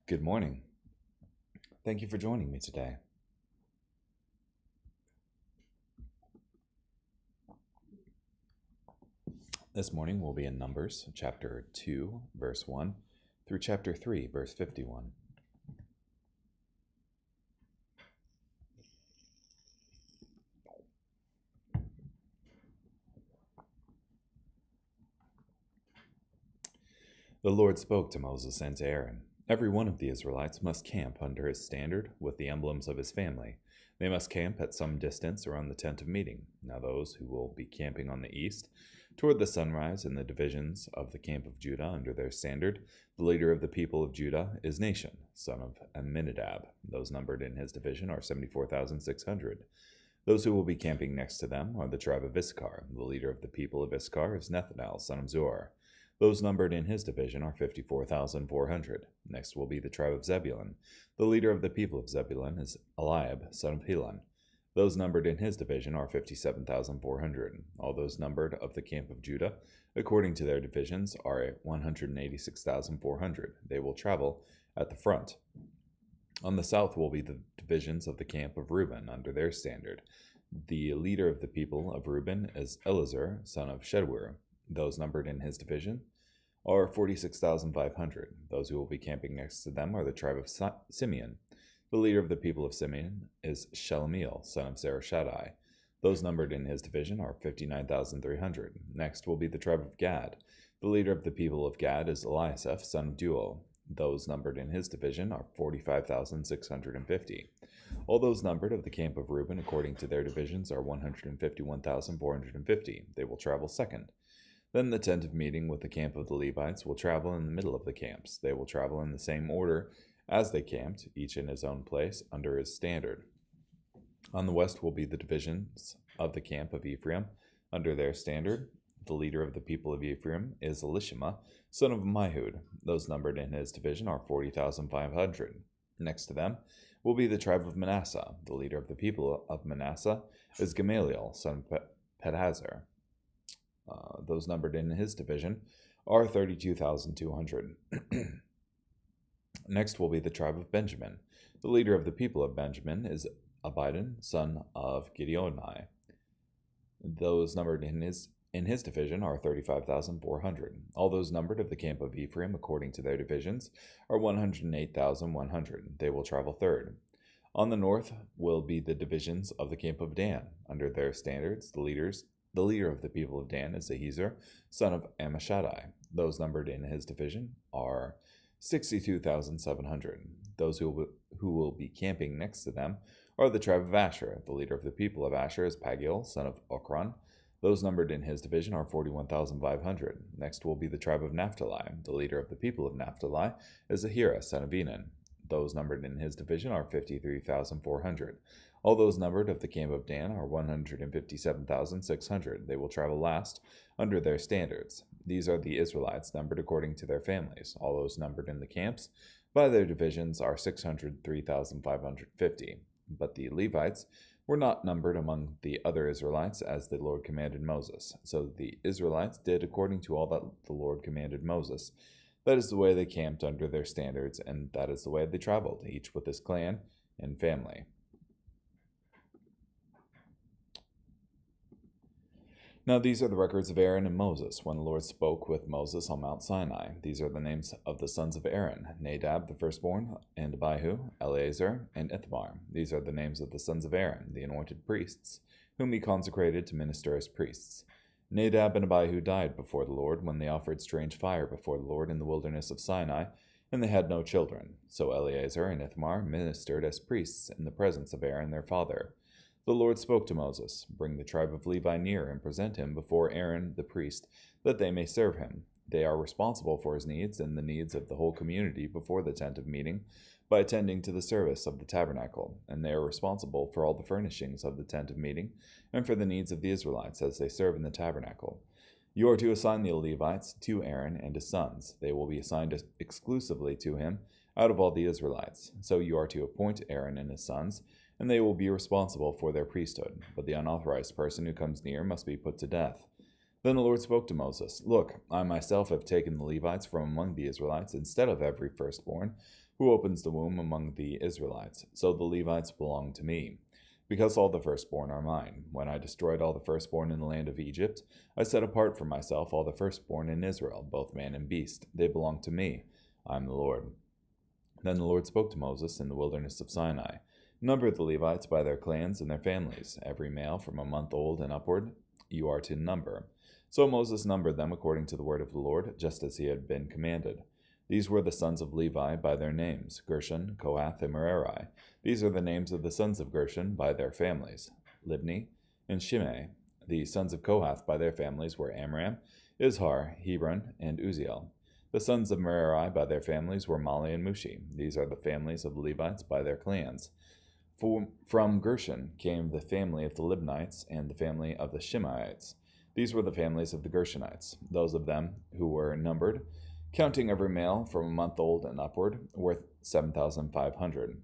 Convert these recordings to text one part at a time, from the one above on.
Good morning. Thank you for joining me today. This morning we'll be in Numbers chapter 2, verse 1 through chapter 3, verse 51. The Lord spoke to Moses and to Aaron. Every one of the Israelites must camp under his standard with the emblems of his family. They must camp at some distance around the tent of meeting. Now those who will be camping on the east, toward the sunrise in the divisions of the camp of Judah under their standard, the leader of the people of Judah is Nahshon, son of Amminadab. Those numbered in his division are 74,600. Those who will be camping next to them are the tribe of Issachar. The leader of the people of Issachar is Nethanel, son of Zuar. Those numbered in his division are 54,400. Next will be the tribe of Zebulun. The leader of the people of Zebulun is Eliab, son of Helon. Those numbered in his division are 57,400. All those numbered of the camp of Judah, according to their divisions, are 186,400. They will travel at the front. On the south will be the divisions of the camp of Reuben under their standard. The leader of the people of Reuben is Elizur, son of Shedeur. Those numbered in his division are 46,500. Those who will be camping next to them are the tribe of Simeon. The leader of the people of Simeon is Shelemiel, son of Zereshaddai. Those numbered in his division are 59,300. Next will be the tribe of Gad. The leader of the people of Gad is Eliasaph, son of Duel. Those numbered in his division are 45,650. All those numbered of the camp of Reuben according to their divisions are 151,450. They will travel second. Then the tent of meeting with the camp of the Levites will travel in the middle of the camps. They will travel in the same order as they camped, each in his own place, under his standard. On the west will be the divisions of the camp of Ephraim, under their standard. The leader of the people of Ephraim is Elishama, son of Ammihud. Those numbered in his division are 40,500. Next to them will be the tribe of Manasseh. The leader of the people of Manasseh is Gamaliel, son of Pedahzur. Those numbered in his division are 32,200. Next will be the tribe of Benjamin. The leader of the people of Benjamin is Abidan, son of Gideoni. Those numbered in his division are 35,400. All those numbered of the camp of Ephraim according to their divisions are 108,100. They will travel third. On the north will be the divisions of the camp of Dan. Under their standards, the leader of the people of Dan is Ahiezer, son of Ammishaddai. Those numbered in his division are 62,700. Those who will be camping next to them are the tribe of Asher. The leader of the people of Asher is Pagiel, son of Okran. Those numbered in his division are 41,500. Next will be the tribe of Naphtali. The leader of the people of Naphtali is Ahira, son of Enan. Those numbered in his division are 53,400. All those numbered of the camp of Dan are 157,600. They will travel last under their standards. These are the Israelites numbered according to their families. All those numbered in the camps by their divisions are 603,550. But the Levites were not numbered among the other Israelites as the Lord commanded Moses. So the Israelites did according to all that the Lord commanded Moses. That is the way they camped under their standards, and that is the way they traveled, each with his clan and family. Now these are the records of Aaron and Moses, when the Lord spoke with Moses on Mount Sinai. These are the names of the sons of Aaron: Nadab the firstborn, and Abihu, Eleazar, and Ithamar. These are the names of the sons of Aaron, the anointed priests, whom he consecrated to minister as priests. Nadab and Abihu died before the Lord when they offered strange fire before the Lord in the wilderness of Sinai, and they had no children. So Eleazar and Ithamar ministered as priests in the presence of Aaron their father. The Lord spoke to Moses, "Bring the tribe of Levi near and present him before Aaron the priest, that they may serve him. They are responsible for his needs and the needs of the whole community before the tent of meeting by attending to the service of the tabernacle, and they are responsible for all the furnishings of the tent of meeting and for the needs of the Israelites as they serve in the tabernacle. You are to assign the Levites to Aaron and his sons. They will be assigned exclusively to him out of all the Israelites. So you are to appoint Aaron and his sons, and they will be responsible for their priesthood. But the unauthorized person who comes near must be put to death." Then the Lord spoke to Moses, "Look, I myself have taken the Levites from among the Israelites instead of every firstborn, who opens the womb among the Israelites. So the Levites belong to me, because all the firstborn are mine. When I destroyed all the firstborn in the land of Egypt, I set apart for myself all the firstborn in Israel, both man and beast. They belong to me. I am the Lord. Then the Lord spoke to Moses in the wilderness of Sinai. Number the Levites by their clans and their families, every male from a month old and upward, you are to number. So Moses numbered them according to the word of the Lord, just as he had been commanded. These were the sons of Levi by their names, Gershon, Kohath, and Merari. These are the names of the sons of Gershon by their families, Libni and Shimei. The sons of Kohath by their families were Amram, Izhar, Hebron, and Uziel. The sons of Merari by their families were Mali and Mushi. These are the families of the Levites by their clans. From Gershon came the family of the Libnites and the family of the Shimeites. These were the families of the Gershonites. Those of them who were numbered, counting every male from a month old and upward, were 7,500.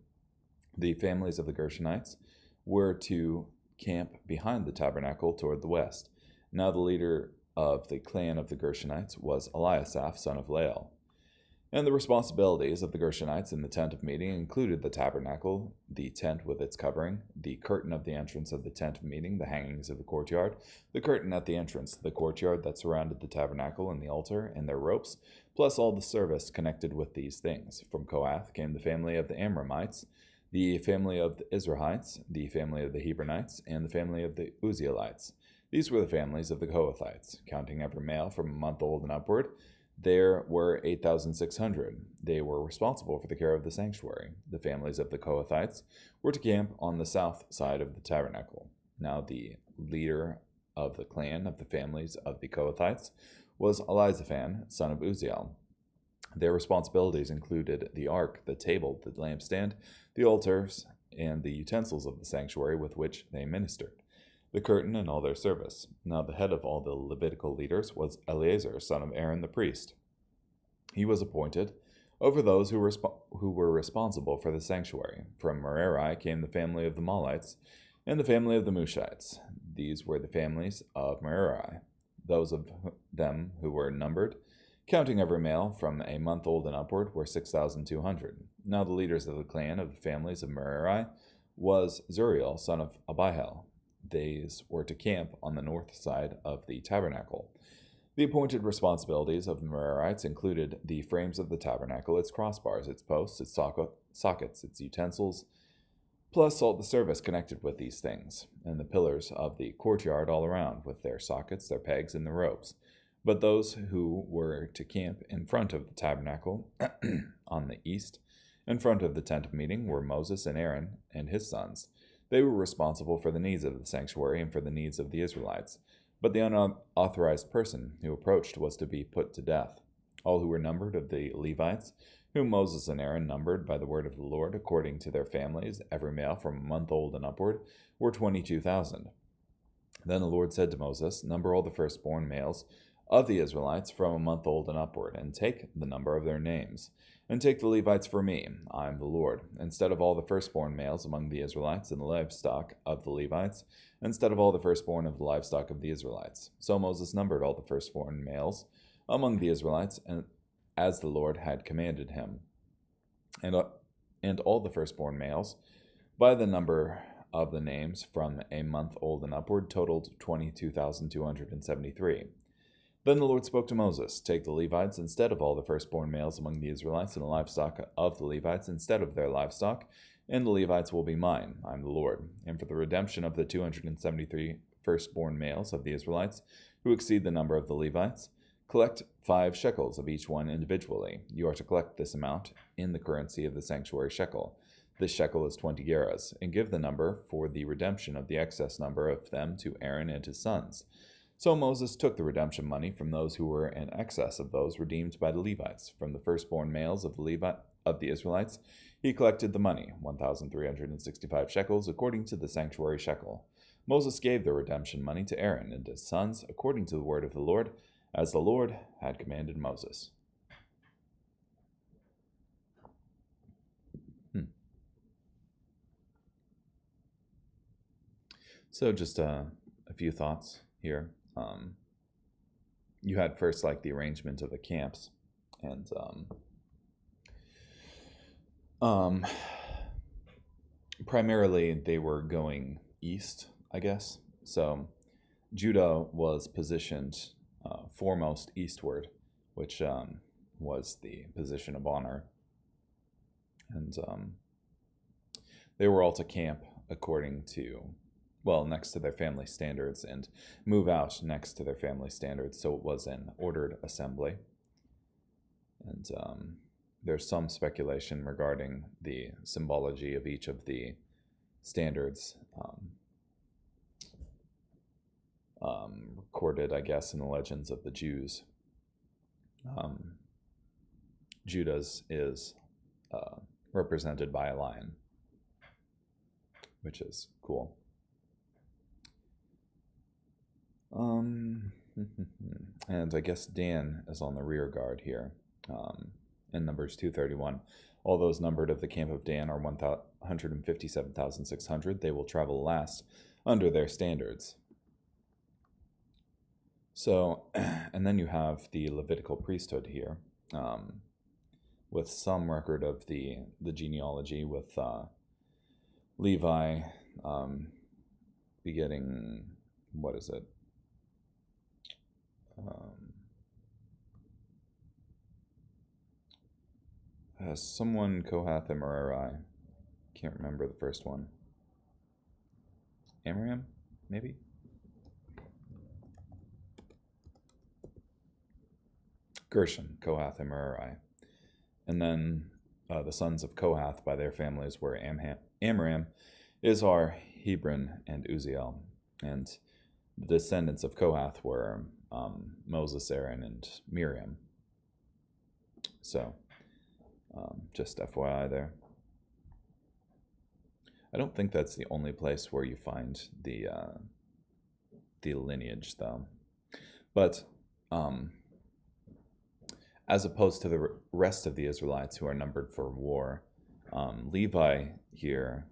The families of the Gershonites were to camp behind the tabernacle toward the west. Now the leader of the clan of the Gershonites was Eliasaph, son of Lael. And the responsibilities of the Gershonites in the tent of meeting included the tabernacle, the tent with its covering, the curtain of the entrance of the tent of meeting, the hangings of the courtyard, the curtain at the entrance to the courtyard that surrounded the tabernacle and the altar, and their ropes, plus all the service connected with these things. From Kohath came the family of the Amramites, the family of the Izrahites, the family of the Hebronites, and the family of the Uzielites. These were the families of the Kohathites, counting every male from a month old and upward. There were 8,600. They were responsible for the care of the sanctuary. The families of the Kohathites were to camp on the south side of the tabernacle. Now the leader of the clan of the families of the Kohathites was Elizaphan, son of Uziel. Their responsibilities included the ark, the table, the lampstand, the altars, and the utensils of the sanctuary with which they ministered, the curtain, and all their service. Now the head of all the Levitical leaders was Eleazar, son of Aaron the priest. He was appointed over those who were responsible for the sanctuary. From Merari came the family of the Malites and the family of the Mushites. These were the families of Merari. Those of them who were numbered, counting every male from a month old and upward, were 6,200. Now the leaders of the clan of the families of Merari was Zuriel, son of Abihail. These were to camp on the north side of the tabernacle. The appointed responsibilities of the Merarites included the frames of the tabernacle, its crossbars, its posts, its sockets, its utensils, plus all the service connected with these things, and the pillars of the courtyard all around, with their sockets, their pegs, and their ropes. But those who were to camp in front of the tabernacle on the east, in front of the tent of meeting, were Moses and Aaron and his sons. They were responsible for the needs of the sanctuary and for the needs of the Israelites. But the unauthorized person who approached was to be put to death. All who were numbered of the Levites, whom Moses and Aaron numbered by the word of the Lord, according to their families, every male from a month old and upward, were 22,000. Then the Lord said to Moses, Number all the firstborn males of the Israelites from a month old and upward, and take the number of their names. And take the Levites for me, I am the Lord, instead of all the firstborn males among the Israelites and the livestock of the Levites, instead of all the firstborn of the livestock of the Israelites. So Moses numbered all the firstborn males among the Israelites, and as the Lord had commanded him. And all the firstborn males, by the number of the names from a month old and upward, totaled 22,273. Then the Lord spoke to Moses, Take the Levites instead of all the firstborn males among the Israelites, and the livestock of the Levites instead of their livestock, and the Levites will be mine, I am the Lord. And for the redemption of the 273 firstborn males of the Israelites, who exceed the number of the Levites, collect 5 shekels of each one individually. You are to collect this amount in the currency of the sanctuary shekel. This shekel is 20 gerahs, and give the number for the redemption of the excess number of them to Aaron and his sons. So Moses took the redemption money from those who were in excess of those redeemed by the Levites. From the firstborn males of the Israelites, he collected the money, 1,365 shekels, according to the sanctuary shekel. Moses gave the redemption money to Aaron and his sons, according to the word of the Lord, as the Lord had commanded Moses. So just a few thoughts here. You had first like the arrangement of the camps, and Um, Primarily, they were going east, I guess. So Judah was positioned foremost eastward, which was the position of honor. And they were all to camp according to, well, next to their family standards and move out next to their family standards. So it was an ordered assembly. And there's some speculation regarding the symbology of each of the standards recorded, I guess, in the legends of the Jews. Judah's is represented by a lion, which is cool. And I guess Dan is on the rear guard here. In Numbers 2:31. All those numbered of the camp of Dan are 157,600. They will travel last under their standards. So, and then you have the Levitical priesthood here, with some record of the genealogy, with Levi begetting, what is it? Someone Kohath and Merari. Can't remember the first one. Amram, maybe? Gershon, Kohath, and Merari. And then the sons of Kohath by their families were Amram, Izhar, Hebron, and Uziel. And the descendants of Kohath were Moses, Aaron, and Miriam. So, just FYI there. I don't think that's the only place where you find the lineage, though. But as opposed to the rest of the Israelites who are numbered for war, Levi here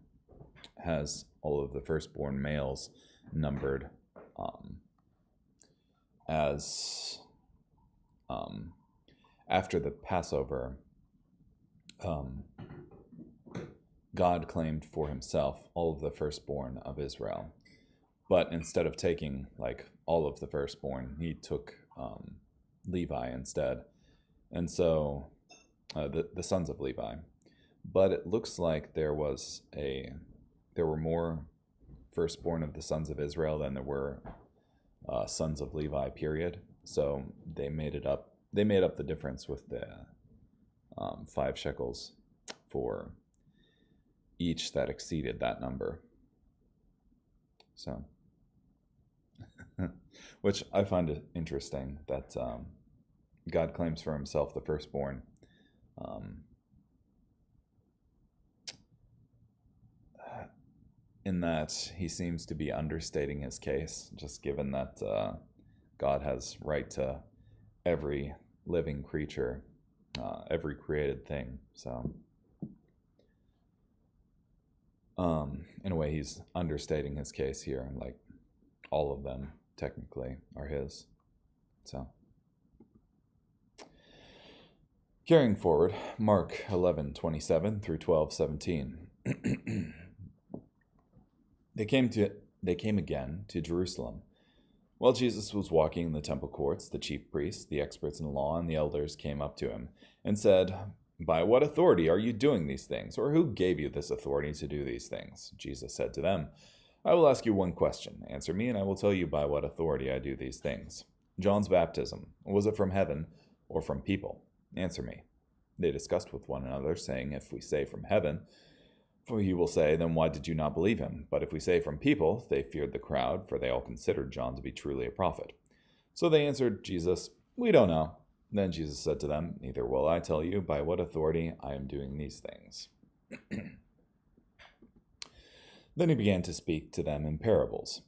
has all of the firstborn males numbered as after the Passover. God claimed for himself all of the firstborn of Israel. But instead of taking like all of the firstborn, he took Levi instead. And so the sons of Levi. But it looks like there were more firstborn of the sons of Israel than there were sons of Levi, period. So they made it up. They made up the difference with the 5 shekels for each that exceeded that number. So, which I find it interesting that God claims for himself the firstborn. In that he seems to be understating his case, just given that God has right to every living creature, every created thing. So, in a way, he's understating his case here. Like, all of them technically are his. So, carrying forward, Mark 11:27 through 12:17. They came again to Jerusalem. While Jesus was walking in the temple courts, the chief priests, the experts in law, and the elders came up to him and said, "By what authority are you doing these things? Or who gave you this authority to do these things?" Jesus said to them, "I will ask you one question. Answer me, and I will tell you by what authority I do these things. John's baptism, was it from heaven or from people? Answer me." They discussed with one another, saying, "If we say from heaven, for he will say, then why did you not believe him? But if we say from people," they feared the crowd, for they all considered John to be truly a prophet. So they answered Jesus, "We don't know." Then Jesus said to them, "Neither will I tell you by what authority I am doing these things." Then he began to speak to them in parables.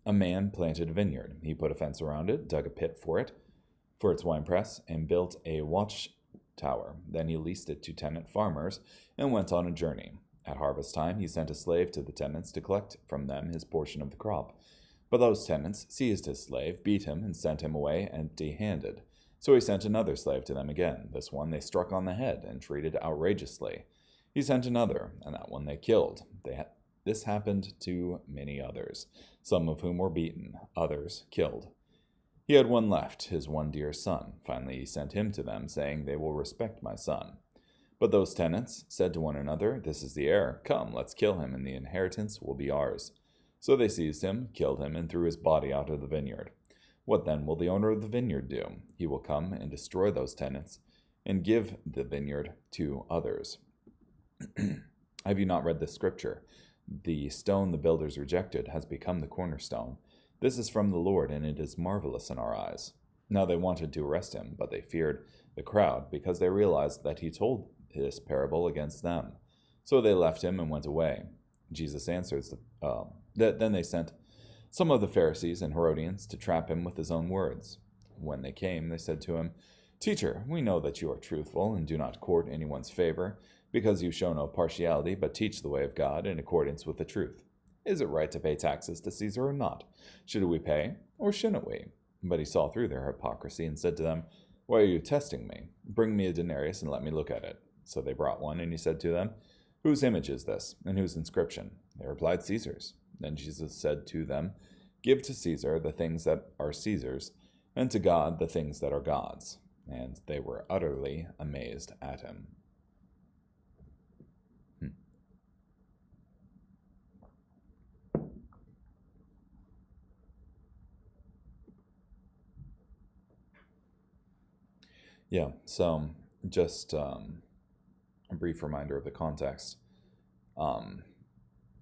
A man planted a vineyard. He put a fence around it, dug a pit for its winepress, and built a watchtower. Then he leased it to tenant farmers and went on a journey. At harvest time, he sent a slave to the tenants to collect from them his portion of the crop. But those tenants seized his slave, beat him, and sent him away empty-handed. So he sent another slave to them again. This one they struck on the head and treated outrageously. He sent another, and that one they killed. This happened to many others, some of whom were beaten, others killed. He had one left, his one dear son. Finally he sent him to them, saying, They will respect my son. But those tenants said to one another, This is the heir. Come, let's kill him, and the inheritance will be ours. So they seized him, killed him, and threw his body out of the vineyard. What then will the owner of the vineyard do? He will come and destroy those tenants, and give the vineyard to others. Have you not read this scripture? The stone the builders rejected has become the cornerstone. This is from the Lord, and it is marvelous in our eyes. Now they wanted to arrest him, but they feared the crowd, because they realized that he told this parable against them. So they left him and went away. Jesus answers, Then they sent some of the Pharisees and Herodians to trap him with his own words. When they came, they said to him, Teacher, we know that you are truthful and do not court anyone's favor, because you show no partiality, but teach the way of God in accordance with the truth. Is it right to pay taxes to Caesar or not? Should we pay, or shouldn't we? But he saw through their hypocrisy and said to them, Why are you testing me? Bring me a denarius and let me look at it. So they brought one, and he said to them, Whose image is this, and whose inscription? They replied, Caesar's. Then Jesus said to them, Give to Caesar the things that are Caesar's, and to God the things that are God's. And they were utterly amazed at him. Yeah, so just a brief reminder of the context.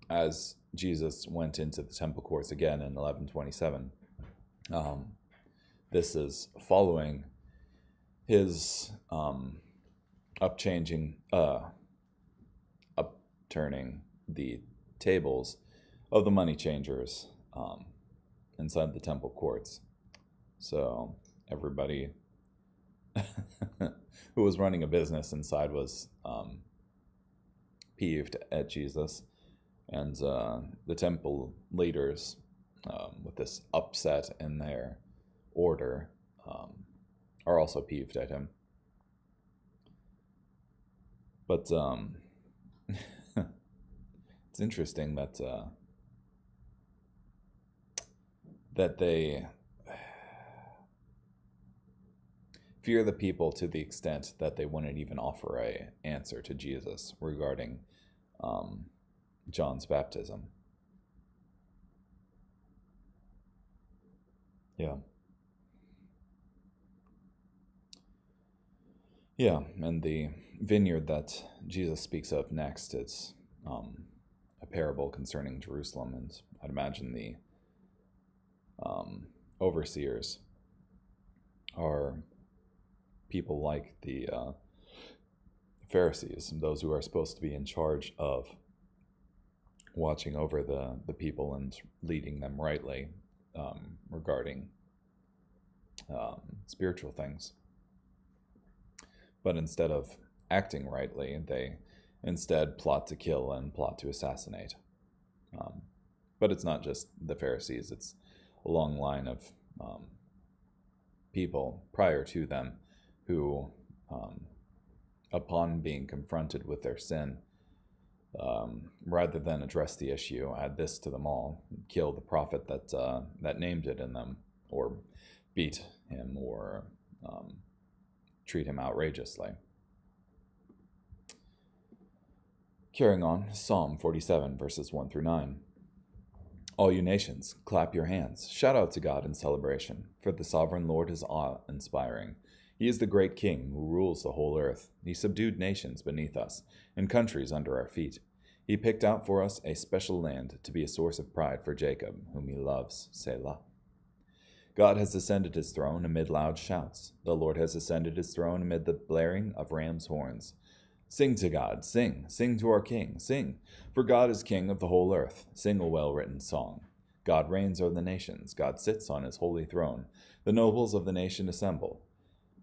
As Jesus went into the temple courts again in 1127, this is following his upturning the tables of the money changers inside the temple courts. So everybody who was running a business inside was peeved at Jesus, and the temple leaders, with this upset in their order, are also peeved at him. But it's interesting that they fear the people to the extent that they wouldn't even offer an answer to Jesus regarding John's baptism. Yeah. Yeah, and the vineyard that Jesus speaks of next, it's a parable concerning Jerusalem, and I'd imagine the overseers are people like the Pharisees, those who are supposed to be in charge of watching over the people and leading them rightly regarding spiritual things. But instead of acting rightly, they instead plot to kill and plot to assassinate. But it's not just the Pharisees, it's a long line of people prior to them who, upon being confronted with their sin, rather than address the issue, add this to them all, kill the prophet that named it in them, or beat him, or treat him outrageously. Carrying on, Psalm 47, verses 1 through 9. All you nations, clap your hands. Shout out to God in celebration, for the sovereign Lord is awe-inspiring. He is the great King who rules the whole earth. He subdued nations beneath us, and countries under our feet. He picked out for us a special land to be a source of pride for Jacob, whom he loves. Selah. God has ascended his throne amid loud shouts. The Lord has ascended his throne amid the blaring of ram's horns. Sing to God, sing, sing to our King, sing, for God is King of the whole earth. Sing a well-written song. God reigns over the nations. God sits on his holy throne. The nobles of the nation assemble,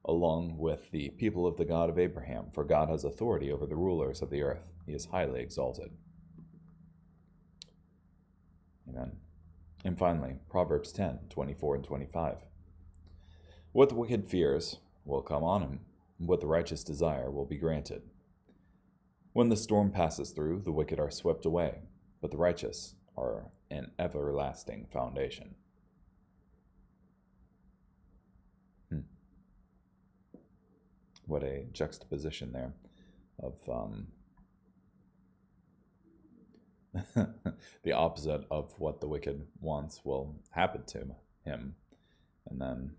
along with the people of the God of Abraham, for God has authority over the rulers of the earth. He is highly exalted. Amen. And finally, Proverbs 10, 24 and 25. What the wicked fears will come on him, what the righteous desire will be granted. When the storm passes through, the wicked are swept away, but the righteous are an everlasting foundation. What a juxtaposition there of the opposite of what the wicked wants will happen to him, and then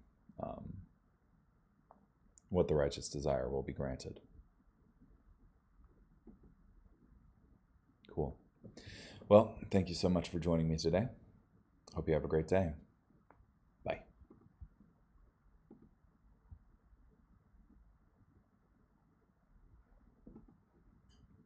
what the righteous desire will be granted. Cool. Well, thank you so much for joining me today. Hope you have a great day.